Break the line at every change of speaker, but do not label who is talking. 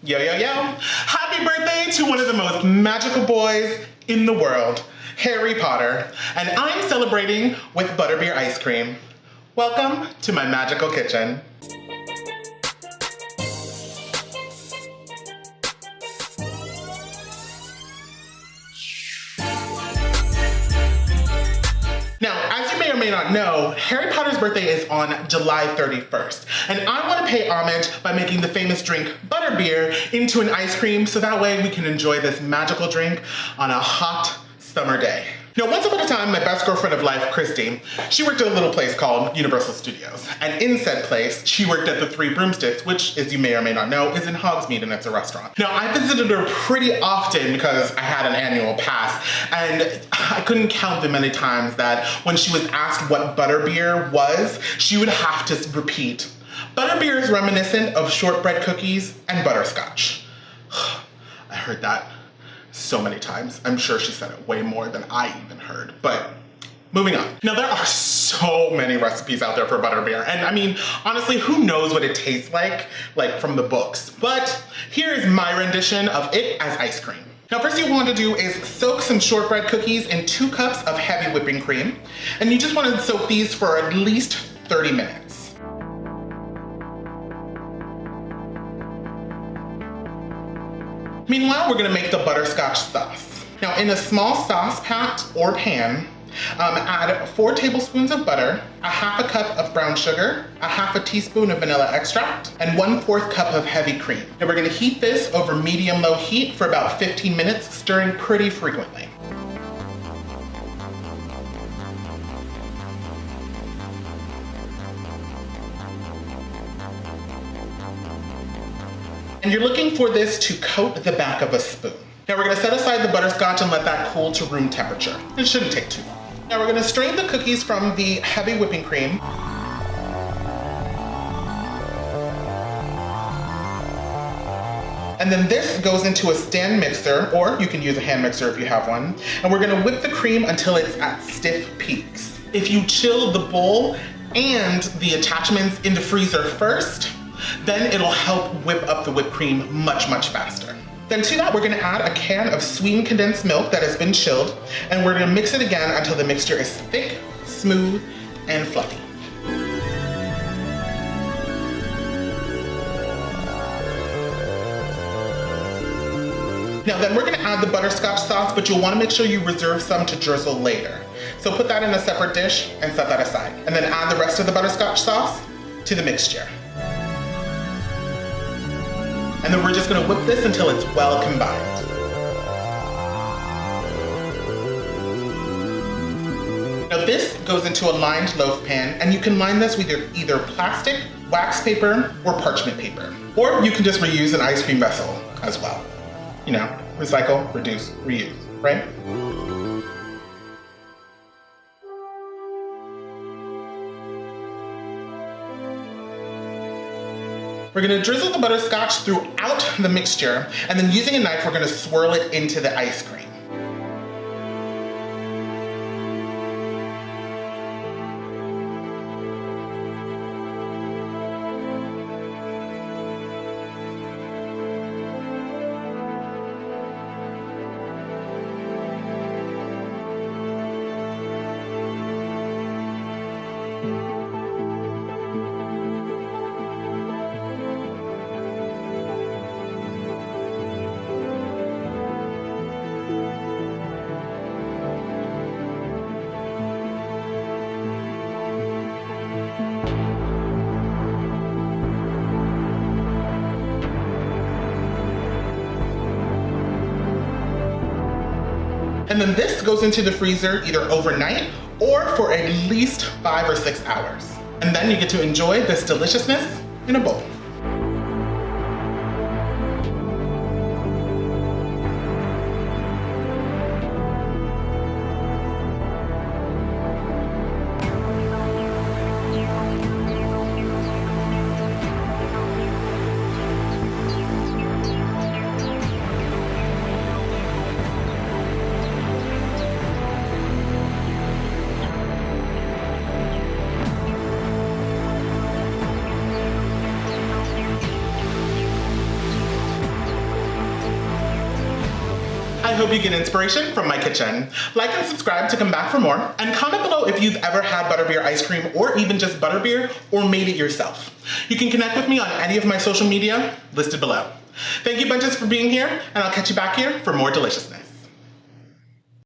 Yo, yo, yo. Happy birthday to one of the most magical boys in the world, Harry Potter. And I'm celebrating with Butterbeer ice cream. Welcome to my magical kitchen. Now, as you may or may not know, Harry Potter's birthday is on July 31st. And I want to pay homage by making the famous drink Butterbeer into an ice cream so that way we can enjoy this magical drink on a hot summer day. Now, once upon a time, my best girlfriend of life, Christy, she worked at a little place called Universal Studios. And in said place, she worked at the Three Broomsticks, which, as you may or may not know, is in Hogsmeade and it's a restaurant. Now, I visited her pretty often because I had an annual pass, and I couldn't count the many times that when she was asked what Butterbeer was, she would have to repeat, "Butterbeer is reminiscent of shortbread cookies and butterscotch." I heard that so many times. I'm sure she said it way more than I even heard, but moving on. Now, there are so many recipes out there for Butterbeer, and I mean, honestly, who knows what it tastes like from the books? But here is my rendition of it as ice cream. Now, first you want to do is soak some shortbread cookies in 2 cups of heavy whipping cream, and you just want to soak these for at least 30 minutes. Meanwhile, we're gonna make the butterscotch sauce. Now, in a small sauce pot or pan, add 4 tablespoons of butter, a half a cup of brown sugar, a half a teaspoon of vanilla extract, and 1/4 cup of heavy cream. Now, we're gonna heat this over medium-low heat for about 15 minutes, stirring pretty frequently. And you're looking for this to coat the back of a spoon. Now we're gonna set aside the butterscotch and let that cool to room temperature. It shouldn't take too long. Now we're gonna strain the cookies from the heavy whipping cream. And then this goes into a stand mixer, or you can use a hand mixer if you have one. And we're gonna whip the cream until it's at stiff peaks. If you chill the bowl and the attachments in the freezer first, then it'll help whip up the whipped cream much, much faster. Then to that, we're gonna add a can of sweetened condensed milk that has been chilled, and we're gonna mix it again until the mixture is thick, smooth, and fluffy. Now then we're gonna add the butterscotch sauce, but you'll wanna make sure you reserve some to drizzle later. So put that in a separate dish and set that aside. And then add the rest of the butterscotch sauce to the mixture. And then we're just gonna whip this until it's well combined. Now this goes into a lined loaf pan, and you can line this with either plastic, wax paper, or parchment paper. Or you can just reuse an ice cream vessel as well. You know, recycle, reduce, reuse, right? We're gonna drizzle the butterscotch throughout the mixture, and then using a knife, we're gonna swirl it into the ice cream. And then this goes into the freezer either overnight or for at least 5 or 6 hours. And then you get to enjoy this deliciousness in a bowl. I hope you get inspiration from my kitchen. Like and subscribe to come back for more, and comment below if you've ever had butterbeer ice cream or even just butterbeer or made it yourself. You can connect with me on any of my social media listed below. Thank you bunches for being here, and I'll catch you back here for more deliciousness.